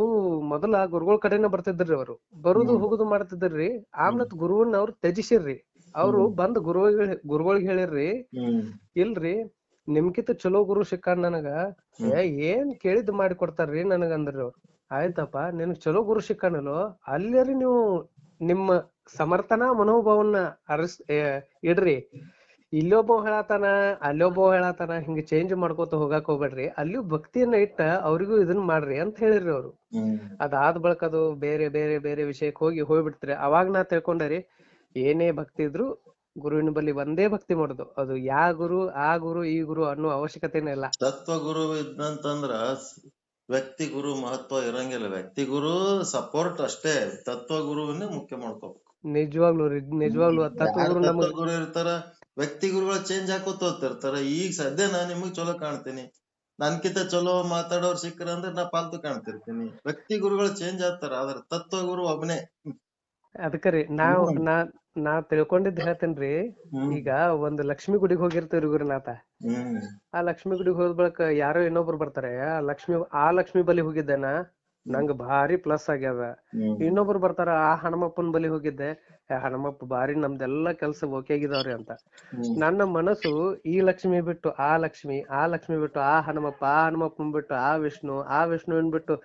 ಮೊದಲ ಗುರುಗಳ ಕಡೆನ ಬರ್ತಿದ್ರಿ. ಅವ್ರು ಬರುದು ಹೋಗುದು ಮಾಡ್ತಿದ್ರಿ. ಆಮ್ಲತ್ ಗುರುವನ್ನ ಅವ್ರು ತ್ಯಜಿಸಿರ್ರಿ. ಅವ್ರು ಬಂದ್ ಗುರುಗಳಿಗೆ ಹೇಳಿರ್ರಿ, ಇಲ್ರಿ ನಿಮ್ಕಿಂತ ಚಲೋ ಗುರು ಸಿಕ್ಕಾನ ನನಗ, ಏನ್ ಕೇಳಿದ್ ಮಾಡಿ ಕೊಡ್ತಾರ್ರಿ ನನಗಂದ್ರಿ ಅವ್ರು. ಆಯ್ತಪ್ಪ, ನಿನಗ್ ಚಲೋ ಗುರು ಸಿಕ್ಕಾನಲ್ಲೋ, ಅಲ್ಲರಿ ನೀವು ನಿಮ್ಮ ಸಮರ್ಥನಾ ಮನೋಭಾವನ್ನ ಇಡ್ರಿ. ಇಲ್ಲೊಬ್ಬ ಹೇಳತಾನ ಅಲ್ಲೊಬ್ಬ ಹೇಳತಾನ ಹಿಂಗ ಚೇಂಜ್ ಮಾಡ್ಕೋತ ಹೋಗಾಕ್ ಹೋಗ್ಬೇಡ್ರಿ, ಅಲ್ಲಿಯೂ ಭಕ್ತಿಯನ್ನ ಇಟ್ಟ ಅವ್ರಿಗೂ ಇದನ್ನ ಮಾಡ್ರಿ ಅಂತ ಹೇಳಿರಿ ಅವ್ರು. ಅದಾದ ಬಳಿಕ ಅದು ಬೇರೆ ಬೇರೆ ಬೇರೆ ವಿಷಯಕ್ಕೆ ಹೋಗ್ಬಿಡ್ತೀರಿ. ಅವಾಗ ನಾ ತಿಳ್ಕೊಂಡರಿ ಏನೇ ಭಕ್ತಿ ಇದ್ರು ಗುರುವಿನ ಬಳಿ ಒಂದೇ ಭಕ್ತಿ ಮಾಡುದು. ಅದು ಯಾ ಗುರು ಆ ಗುರು ಈ ಗುರು ಅನ್ನೋ ಅವಶ್ಯಕತೆನೇ ಇಲ್ಲ. ತತ್ವ ಗುರು ಇದ್ದಂತಂದ್ರ ವ್ಯಕ್ತಿ ಗುರು ಮಹತ್ವ ಇರಂಗಿಲ್ಲ. ವ್ಯಕ್ತಿ ಗುರು ಸಪೋರ್ಟ್ ಅಷ್ಟೇ, ತತ್ವ ಗುರುವನ್ನೇ ಮುಖ್ಯ ಮಾಡ್ಕೋಬೇಕು. ನಿಜವಾಗ್ಲೂ ತತ್ವ ಗುರು ತತ್ವ ಗುರು ಇರ್ತಾರ, ವ್ಯಕ್ತಿ ಗುರುಗಳ ಚೇಂಜ್ ಹಾಕೋತ ಹೋಗ್ತಿರ್ತಾರ. ಈಗ ಸದ್ಯ ನಾ ನಿಮಗ್ ಚಲೋ ಕಾಣ್ತೀನಿ, ನನ್ಕಿಂತ ಚಲೋ ಮಾತಾಡೋರ್ ಸಿಕ್ಕ್ರ ಅಂದ್ರೆ ನಾ ಪಾಲ್ತು ಕಾಣ್ತಿರ್ತೀನಿ. ವ್ಯಕ್ತಿ ಗುರುಗಳು ಚೇಂಜ್ ಆಗ್ತಾರ, ಆದ್ರ ತತ್ವ ಗುರು ಒಬ್ಬನೇ. ಅದಕ್ಕರಿ ನಾ ತಿಳ್ಕೊಂಡಿದ್ ಹೇಳ್ತೇನ್ರಿ. ಈಗ ಒಂದ್ ಲಕ್ಷ್ಮಿ ಗುಡಿಗೆ ಹೋಗಿರ್ತೇವ್ರಿ ಗುರುನಾಥ. ಆ ಲಕ್ಷ್ಮಿ ಗುಡಿಗೆ ಹೋದ ಬಳಿಕ ಯಾರೋ ಇನ್ನೊಬ್ರು ಬರ್ತಾರೆ, ಆ ಲಕ್ಷ್ಮಿ ಬಲಿ ಹೋಗಿದ್ದೇನ ನಂಗ ಭಾರಿ ಪ್ಲಸ್ ಆಗ್ಯದ. ಇನ್ನೊಬ್ರು ಬರ್ತಾರ, ಆ ಹನುಮಪ್ಪನ ಬಲಿ ಹೋಗಿದ್ದೆ, ಹನುಮಪ್ಪ ಭಾರಿ ನಮ್ದೆಲ್ಲಾ ಕೆಲ್ಸ ಓಕೆ ಆಗಿದಾವ್ರಿ ಅಂತ. ನನ್ನ ಮನಸ್ಸು ಈ ಲಕ್ಷ್ಮಿ ಬಿಟ್ಟು ಆ ಲಕ್ಷ್ಮಿ ಬಿಟ್ಟು ಆ ಹನುಮಪ್ಪನ್ ಬಿಟ್ಟು ಆ ವಿಷ್ಣುವಿನ ಬಿಟ್ಟು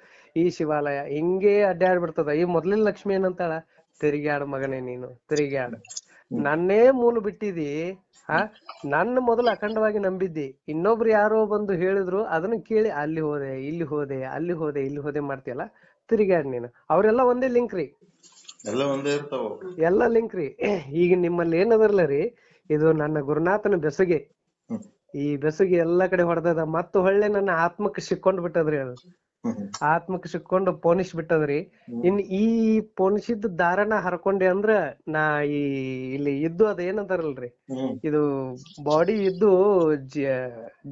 ಈ ಶಿವಾಲಯ ಹಿಂಗೇ ಅಡ್ಡಾಡ್ಬಿಡ್ತದ. ಈ ಮೊದ್ಲಿನ ಲಕ್ಷ್ಮಿ ಏನಂತಾಳ, ತಿರುಗಾಡ ಮಗನೇ ನೀನು ತಿರುಗಾಡ, ನನ್ನೇ ಮೂಲ ಬಿಟ್ಟಿದಿ. ನನ್ನ ಮೊದಲು ಅಖಂಡವಾಗಿ ನಂಬಿದ್ದಿ, ಇನ್ನೊಬ್ರು ಯಾರೋ ಬಂದು ಹೇಳಿದ್ರು ಅದನ್ನ ಕೇಳಿ ಅಲ್ಲಿ ಹೋದೆ ಇಲ್ಲಿ ಹೋದೆ ಮಾಡ್ತೀಯಲ್ಲ, ತಿರುಗಾಡ್ ನೀನು. ಅವ್ರೆಲ್ಲಾ ಒಂದೇ ಲಿಂಕ್ ರೀ, ಎಲ್ಲ ಲಿಂಕ್ ರೀ. ಈಗ ನಿಮ್ಮಲ್ಲಿ ಏನದರ್ಲ ರೀ, ಇದು ನನ್ನ ಗುರುನಾಥನ ಬೆಸುಗೆ. ಈ ಬೆಸುಗೆ ಎಲ್ಲಾ ಕಡೆ ಹೊಡೆದದ, ಮತ್ತು ಹೊಳ್ಳೆ ನನ್ನ ಆತ್ಮಕ್ಕೆ ಸಿಕ್ಕೊಂಡ್ ಬಿಟ್ಟದ್ರಿ. ಅದು ಆತ್ಮಕ್ಕೆ ಸಿಕ್ಕೊಂಡು ಪೋಣಿಸ್ ಬಿಟ್ಟದ್ರಿ. ಇನ್ ಈ ಪೋಣಿಸಿದ ದಾರನ ಹರ್ಕೊಂಡೆ ಅಂದ್ರ ನಾ ಇಲ್ಲಿ ಇದ್ದು ಅದ ಏನಂತಾರಲ್ರಿ, ಇದು ಬಾಡಿ ಇದ್ದು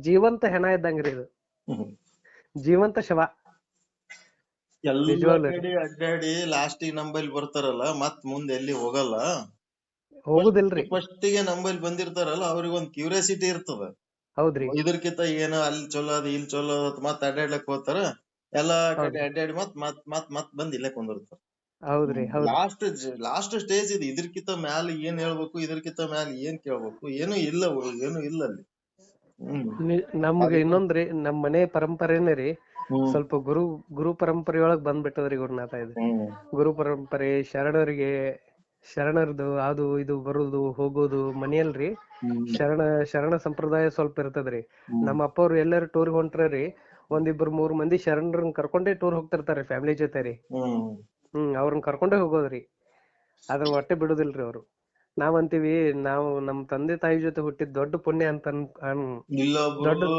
ಜೀವಂತ ಹೆಣ ಇದ್ದಂಗ್ರಿ. ಇದು ಜೀವಂತ ಶವ. ಅಡ್ಡಾಡಿ ಲಾಸ್ಟಿಗೆ ನಂಬಲ್ಲಿ ಬರ್ತಾರಲ್ಲ, ಮತ್ ಮುಂದೆ ಎಲ್ಲಿ ಹೋಗುದಿಲ್ರಿ. ಫಸ್ಟ್ ಗೆ ನಂಬಲ್ಲಿ ಬಂದಿರ್ತಾರಲ್ಲ, ಅವ್ರಿಗೆ ಒಂದ್ ಕ್ಯೂರಿಯಾಸಿಟಿ ಇರ್ತದ. ಹೌದ್ರಿ, ಇದ್ರಕಿಂತ ಏನೋ ಅಲ್ಲಿ ಚಲೋ ಅದ ಇಲ್ಲಿ ಚಲೋ ಅದ ಮತ್ ಅಡ್ಡಾಡ್ಲಕ್ ಹೋಗ್ತಾರ. ಎಲ್ಲಾ ಕಡೆ ಅಡ್ಡಾಡಿ ಮತ್ ಬಂದ್ ಇಲ್ಲೇ ಕುಂದಿರ್ತಾರ. ಹೌದ್ರಿ. ಲಾಸ್ಟ್ ಸ್ಟೇಜ್ ಇದು. ಇದ್ರಕಿಂತ ಮ್ಯಾಲ ಏನ್ ಹೇಳ್ಬೇಕು, ಇದ್ರಕಿಂತ ಮ್ಯಾಲ ಏನ್ ಕೇಳ್ಬೇಕು, ಏನು ಇಲ್ಲ ಅಲ್ಲಿ. ನಮ್ಗೆ ಇನ್ನೊಂದ್ರಿ, ನಮ್ ಮನೆ ಪರಂಪರೆನೇ ರೀ ಸ್ವಲ್ಪ ಗುರು ಪರಂಪರೆಯೊಳಗ್ ಬಂದ್ಬಿಟ್ಟದ್ರಿ ಗುರುನಾಥ. ಇದು ಗುರು ಪರಂಪರೆ, ಶರಣರದು ಅದು ಇದು ಬರುದು ಹೋಗೋದು ಮನೆಯಲ್ರಿ. ಶರಣ ಸಂಪ್ರದಾಯ ಸ್ವಲ್ಪ ಇರ್ತದ್ರಿ. ನಮ್ಮ ಅಪ್ಪ ಅವ್ರು ಎಲ್ಲಾರು ಟೂರ್ ಹೊಂಟ್ರಿ, ಒಂದಿಬ್ರು 3 ಮಂದಿ ಶರಣರನ್ನ ಕರ್ಕೊಂಡೇ ಟೂರ್ ಹೋಗ್ತಿರ್ತಾರಿ ಫ್ಯಾಮಿಲಿ ಜೊತೆ ರೀ. ಅವ್ರನ್ನ ಕರ್ಕೊಂಡೇ ಹೋಗೋದ್ರಿ, ಅದ್ರ ಹೊಟ್ಟೆ ಬಿಡುದಿಲ್ರಿ ಅವ್ರು. ನಾವಂತೀವಿ ನಾವು ನಮ್ ತಂದೆ ತಾಯಿ ಜೊತೆ ಹುಟ್ಟಿದ್ ದೊಡ್ಡ ಪುಣ್ಯ ಅಂತ. ಇಲ್ಲೊಬ್ರು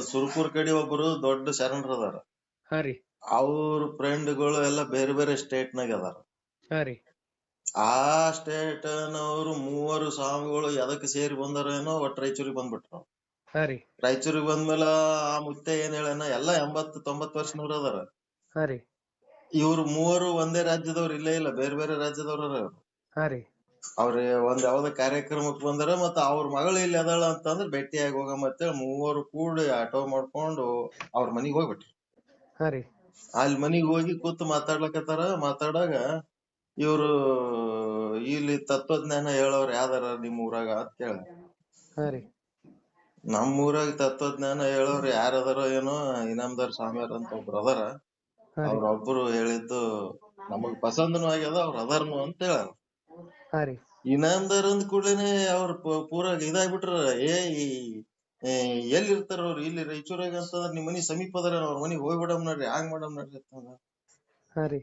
ಸುರ್ಪುರ್ ಕಡೆ ಒಬ್ರು ದೊಡ್ಡ ಶರಣರ ಅದಾರ. ಅವ್ರ ಫ್ರೆಂಡ್ಗಳು ಎಲ್ಲ ಬೇರೆ ಬೇರೆ ಸ್ಟೇಟ್ ನಾಗ ಅದಾರ. ಆ ಸ್ಟೇಟ್ ನವರು 3 ಸ್ವಾಮಿಗಳು ಎದಕ್ ಸೇರಿ ಬಂದಾರೇನೋ, ಒಟ್ ರಾಯಚೂರಿಗೆ ಬಂದ್ಬಿಟ್ರು. ರಾಯಚೂರಿಗೆ ಬಂದ್ಮೇಲೆ ಆ ಮುತ್ತೆ ಏನ್ ಹೇಳನ, ಎಲ್ಲಾ 80-90 ವರ್ಷನವ್ರು ಅದಾರ. ಇವ್ರು 3 ಒಂದೇ ರಾಜ್ಯದವ್ರು ಇಲ್ಲ, ಬೇರೆ ಬೇರೆ ರಾಜ್ಯದವ್ರ. ಅವ್ರ ಒಂದ್ ಯಾವ್ದ ಕಾರ್ಯಕ್ರಮಕ್ ಬಂದಾರ, ಮತ್ತ ಅವ್ರ ಮಗಳು ಇಲ್ಲಿ ಅದಾಳ ಅಂತಂದ್ರ ಭೇಟಿಯಾಗಿ ಹೋಗ ಅಂತೇಳಿ 3 ಕೂಡಿ ಆಟೋ ಮಾಡ್ಕೊಂಡು ಅವ್ರ ಮನಿಗ್ ಹೋಗ್ಬಿಟ್ರಿ. ಅಲ್ಲಿ ಮನಿಗ್ ಹೋಗಿ ಕೂತ್ ಮಾತಾಡಾಗ ಇವ್ರು ಇಲ್ಲಿ ತತ್ವಜ್ಞಾನ ಹೇಳೋರ್ ಯಾವ್ದಾರ ನಿಮ್ ಊರಾಗ ಅಂತ ಕೇಳ. ನಮ್ ಊರಾಗ ತತ್ವಜ್ಞಾನ ಹೇಳೋರ್ ಯಾರದಾರ ಏನೋ, ಇನಾಮದಾರ್ ಸ್ವಾಮಿಯರ್ ಅಂತ ಒಬ್ರು ಅದಾರ. ಅವ್ರೊಬ್ರು ಹೇಳಿದ್ದು ನಮಗ್ ಪಸಂದನು ಆಗ್ಯದ, ಅವ್ರ ಅದಾರ್ನು ಅಂತ ಹೇಳ. ಇನಾಮದಾರ್ ಅಂದ್ ಕೂಡ್ಲೇನೆ ಅವ್ರ ಪೂರಾ ಇದಾಗ್ಬಿಟ್ರ. ಎಲ್ಲಿ ಇರ್ತಾರ ಅವ್ರು, ಇಲ್ಲಿ ರಾಯಚೂರಾಗ ಅಂತಂದ್ರ ನಿಮ್ ಮನಿ ಸಮೀಪ ಅದಾರ, ಅವ್ರ ಮನಿಗ್ ಹೋಗ್ಬಿಡಮ್ ನೋಡ್ರಿ, ಹಂಗ್ ಮಾಡಮ್ ನೋಡ್ರಿ.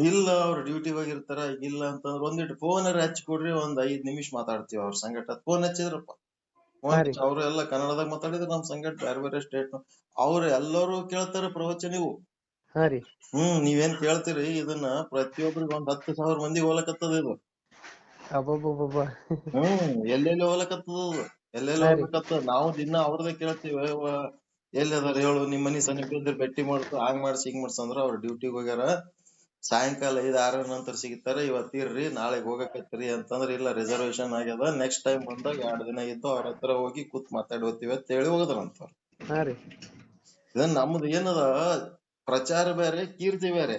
ಇಲ್ಲ ಅವ್ರ ಡ್ಯೂಟಿ ಹೋಗಿರ್ತಾರ. ಇಲ್ಲ ಅಂತಂದ್ರ ಒಂದಿಟ್ಟು ಫೋನ್ ಹಚ್ಚಿ ಕೊಡ್ರಿ, ಒಂದ್ 5 ನಿಮಿಷ ಮಾತಾಡ್ತೀವಿ ಅವ್ರ ಸಂಗಟ. ಫೋನ್ ಹಚ್ಚಿದ್ರಪ್ಪ, ಅವ್ರು ಎಲ್ಲಾ ಕನ್ನಡದಾಗ ಮಾತಾಡಿದ್ರ ನಮ್ ಸಂಗಟ ಬೇರೆ ಬೇರೆ ಸ್ಟೇಟ್ ಅವ್ರ ಎಲ್ಲರೂ ಕೇಳ್ತಾರ ಪ್ರವಚನ. ಇವು ನೀವೇನ್ ಕೇಳ್ತೀರಿ, ಇದನ್ನ ಪ್ರತಿಯೊಬ್ಬರಿಗೆ ಒಂದ್ 10,000 ಮಂದಿ ಹೋಲಕತ್ತದ ಇದು. ಎಲ್ಲೆಲ್ಲಿ ಹೋಲಕತ್ತದ, ನಾವು ದಿನ ಅವ್ರದೇ ಕೇಳ್ತೀವಿ. ಎಲ್ಲಿ ಅದಾರ ಹೇಳು, ನಿಮ್ ಮನಿ ಸಮೀಪ ಇದ್ರೆ ಭೇಟಿ ಮಾಡ್ತು, ಹಂಗ್ ಮಾಡ್ಸಿ ಹಿಂಗ್ ಮಾಡ್ಸಂದ್ರ ಅವ್ರ ಡ್ಯೂಟಿಗೆ ಹೋಗ್ಯಾರ. ಸಾಯಂಕಾಲ 5-6 ನಂತರ ಸಿಗ್ತಾರ. ಇವತ್ ಇರ್ರಿ, ನಾಳೆಗ್ ಹೋಗಕತ್ರಿ ಅಂತಂದ್ರ, ಇಲ್ಲ ರಿಸರ್ವೇಶನ್ ಆಗ್ಯದ, ನೆಕ್ಸ್ಟ್ ಟೈಮ್ ಬಂದಾಗ 2 ದಿನ ಇದ್ದು ಅವ್ರ ಹತ್ರ ಹೋಗಿ ಕೂತ್ ಮಾತಾಡ್ಕೋತೀವಿ ಅಂತ ಹೇಳಿ ಹೋಗದ್ರಂತ. ಇದನ್ ನಮ್ದು ಏನದ, ಪ್ರಚಾರ ಬೇರೆ, ಕೀರ್ತಿ ಬೇರೆ.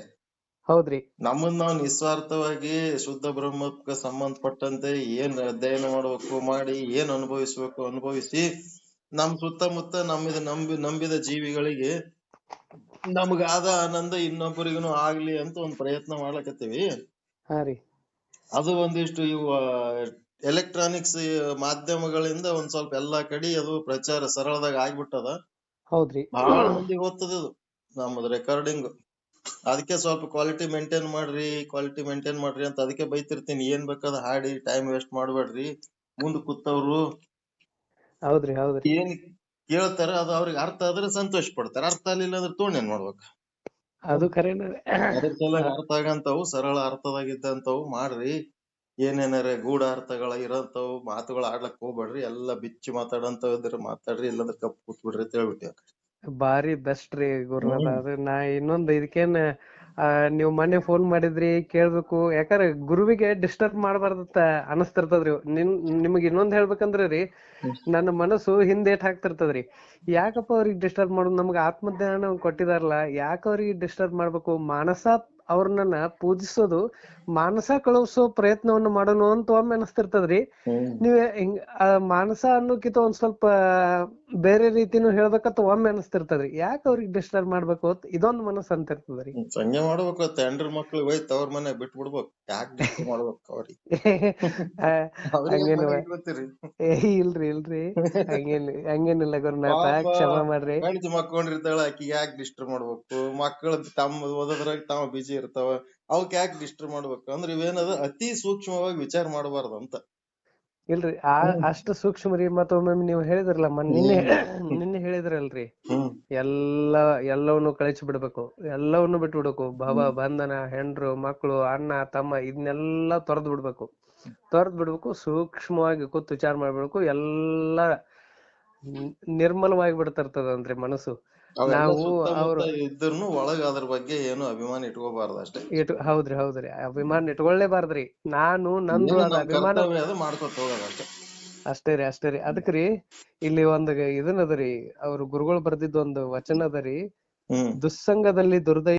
ನಮ್ಮನ್ನ ನಾವು ನಿಸ್ವಾರ್ಥವಾಗಿ ಶುದ್ಧ ಬ್ರಹ್ಮಕ್ಕೆ ಸಂಬಂಧಪಟ್ಟಂತೆ ಏನ್ ಅಧ್ಯಯನ ಮಾಡ್ಬೇಕು ಮಾಡಿ, ಏನ್ ಅನುಭವಿಸ್ಬೇಕು ಅನುಭವಿಸಿ, ನಮ್ ಸುತ್ತಮುತ್ತ ನಂಬಿದ ಜೀವಿಗಳಿಗೆ ನಮಗಾದ ಆನಂದ ಇನ್ನೊಬ್ಬರಿಗೂ ಆಗ್ಲಿ ಅಂತ ಒಂದ್ ಪ್ರಯತ್ನ ಮಾಡ್ಲಕತ್ತೀವಿ. ಅದು ಒಂದಿಷ್ಟು ಇವ ಎಲೆಕ್ಟ್ರಾನಿಕ್ಸ್ ಮಾಧ್ಯಮಗಳಿಂದ ಒಂದ್ ಸ್ವಲ್ಪ ಎಲ್ಲಾ ಕಡೆ ಅದು ಪ್ರಚಾರ ಸರಳದಾಗ ಆಗ್ಬಿಟ್ಟದ. ಹೌದ್ರಿ. ಬಹಳ ಮಂದಿ ಗೊತ್ತದ ಇದು ನಮ್ಮದು ರೆಕಾರ್ಡಿಂಗ್. ಅದಕ್ಕೆ ಸ್ವಲ್ಪ ಕ್ವಾಲಿಟಿ ಮೇಂಟೈನ್ ಮಾಡ್ರಿ ಅಂತ ಅದಕ್ಕೆ ಬೈತಿರ್ತೀನಿ. ಏನ್ ಬೇಕಾದ ಹಾಡಿ ಟೈಮ್ ವೇಸ್ಟ್ ಮಾಡ್ಬೇಡ್ರಿ. ಮುಂದ್ ಕೂತವ್ರು ಹೌದ್ರಿ ಹೌದ್ರಿ ಏನ್ ಕೇಳ್ತಾರ ಅದು ಅವ್ರಿಗೆ ಅರ್ಥ ಆದ್ರೆ ಸಂತೋಷ ಪಡ್ತಾರ, ಅರ್ಥ ಆಗ್ಲಿಲ್ಲ ಅಂದ್ರೆ ತಗೊಂಡ್ ಏನ್ ಮಾಡ್ಬೇಕು. ಅದು ಕರೆನ. ಅದ್ರ ಸಲುವಾಗಿ ಅರ್ಥ ಆಗಂತವು ಸರಳ ಅರ್ಥದಾಗಿದ್ದಂತವು ಮಾಡ್ರಿ. ಏನೇನಾರ ಗೂಢ ಅರ್ಥಗಳ ಇರೋಂತವು ಮಾತುಗಳು ಆಡ್ಲಕ್ ಹೋಗ್ಬೇಡ್ರಿ. ಎಲ್ಲಾ ಬಿಚ್ಚಿ ಮಾತಾಡಂತವ್ ಇದ್ರ ಮಾತಾಡ್ರಿ, ಇಲ್ಲಂದ್ರ ಕಪ್ ಕೂತ್ಬಿಡ್ರಿ ಅಂತ ಹೇಳ್ಬಿಟ್ಟೆ. ಬಾರಿ ಬೆಸ್ಟ್ ರೀ ಗುರುನಾಥ. ಅದು ನಾ ಇನ್ನೊಂದ್ ಇದಕ್ಕೇನ್ ನೀವ್ ಮೊನ್ನೆ ಫೋನ್ ಮಾಡಿದ್ರಿ ಕೇಳ್ಬೇಕು, ಯಾಕಂದ್ರೆ ಗುರುವಿಗೆ ಡಿಸ್ಟರ್ಬ್ ಮಾಡಬಾರ್ದತ್ತ ಅನಸ್ತಿರ್ತದ್ರಿ. ನಿಮಗ್ ಇನ್ನೊಂದ್ ಹೇಳ್ಬೇಕಂದ್ರ ರೀ, ನನ್ನ ಮನಸ್ಸು ಹಿಂದೇಟ್ ಹಾಕ್ತಿರ್ತದ್ರಿ. ಯಾಕಪ್ಪ ಅವ್ರಿಗೆ ಡಿಸ್ಟರ್ಬ್ ಮಾಡೋದು, ನಮ್ಗ ಆತ್ಮಜ್ಞಾನ ಕೊಟ್ಟಿದಾರಲ್ಲ, ಯಾಕ ಅವ್ರಿಗೆ ಡಿಸ್ಟರ್ಬ್ ಮಾಡ್ಬೇಕು. ಮಾನಸ ಅವ್ರನ್ನ ಪೂಜಿಸೋದು, ಮಾನಸ ಕಳುಹಿಸೋ ಪ್ರಯತ್ನವನ್ನ ಮಾಡೋಣ ಅಂತ ಒಮ್ಮೆ ಅನಸ್ತಿರ್ತದ್ರಿ. ನೀವ್ ಹಿಂಗ ಮಾನಸ ಅನ್ನೋಕಿತ ಒಂದ್ ಸ್ವಲ್ಪ ಬೇರೆ ರೀತಿನೂ ಹೇಳ್ಬೇಕಂತ ಒಮ್ಮೆ ಅನಸ್ತಿರ್ತದ್ರಿ. ಯಾಕ ಅವ್ರಿಗೆ ಡಿಸ್ಟರ್ಬ್ ಮಾಡ್ಬೇಕು ಅಂತ ಇದೊಂದ್ ಮನಸ್ಸು ಅಂತ ಇರ್ತದ್ರಿ. ಸಂಜೆ ಮಾಡ್ಬೇಕು, ಹೆಂಡ್ರ ಮಕ್ಳಿಗೆ ಹೋಯ್ತು ಅವ್ರ ಮನೆ ಬಿಟ್ಟು ಬಿಡ್ಬೇಕು. ಯಾಕೆ ಡಿಸ್ಟರ್ಬ್ ಮಾಡ್ಬೇಕು ಅವ್ರಿಗೆ. ಹಂಗೇನು ಇಲ್ರಿ ಹಂಗೇನಿಲ್ಲ ಗುರುನಾಥ, ಕ್ಷಮಾ ಮಾಡ್ರಿ. ಹೆಂಡತಿ ಮಕ್ಕೊಂಡಿರ್ತಾಳ, ಆಕಿ ಯಾಕೆ ಡಿಸ್ಟರ್ಬ್ ಮಾಡ್ಬೇಕು. ಮಕ್ಕಳು ತಮ್ಮ ಓದೋದ್ರಾಗ ತಾವ ಬಿಜಿ ಇರ್ತಾವ, ಅವಕ್ ಯಾಕೆ ಡಿಸ್ಟರ್ಬ್ ಮಾಡ್ಬೇಕು. ಅಂದ್ರೆ ಇವೇನದ ಅತಿ ಸೂಕ್ಷ್ಮವಾಗಿ ವಿಚಾರ ಮಾಡಬಾರ್ದು ಅಂತ. ಇಲ್ರಿ ಅಷ್ಟು ಸೂಕ್ಷ್ಮ ರೀ. ಮತ್ತೊಮ್ಮೆ ನೀವ್ ಹೇಳಿದ್ರಲ್ಲ ನಿನ್ನೆ ಹೇಳಿದ್ರಲ್ರಿ, ಎಲ್ಲವನ್ನು ಕಳಿಸಿ ಬಿಡ್ಬೇಕು, ಎಲ್ಲವನ್ನು ಬಿಟ್ಟು ಬಿಡ್ಬೇಕು. ಬಂಧನ, ಹೆಂಡ್ರು, ಮಕ್ಕಳು, ಅಣ್ಣ, ತಮ್ಮ ಇದನ್ನೆಲ್ಲಾ ತೊರೆದ್ ಬಿಡ್ಬೇಕು. ಸೂಕ್ಷ್ಮವಾಗಿ ಕೂತ್ ವಿಚಾರ ಮಾಡ್ಬೇಕು. ಎಲ್ಲಾ ನಿರ್ಮಲವಾಗಿ ಬಿಡ್ತಿರ್ತದಂತ್ರಿ ಮನಸ್ಸು. ನಾವು ಇದ್ರೂ ಒಳಗ ಅದ್ರ ಬಗ್ಗೆ ಏನು ಅಭಿಮಾನ ಇಟ್ಕೋಬಾರ್ದು ಅಷ್ಟೇ. ಹೌದ್ರಿ ಅಭಿಮಾನ ಇಟ್ಕೊಳ್ಳೇಬಾರ್ದ್ರಿ. ನಾನು ನಂದು ಅದ ಅಭಿಮಾನ ಮಾಡ್ಕೊತ ಹೋಗೋದಷ್ಟೇ. ಅಷ್ಟೇ ರೀ. ಅದಕ್ರಿ ಇಲ್ಲಿ ಒಂದ್ ಇದನ್ ಅದರಿ, ಅವ್ರ ಗುರುಗಳು ಬರ್ದಿದ್ದ ಒಂದು ವಚನ ಅದರಿ, ದುಸ್ಸಂಗದಲ್ಲಿ ದುರ್ದೈವ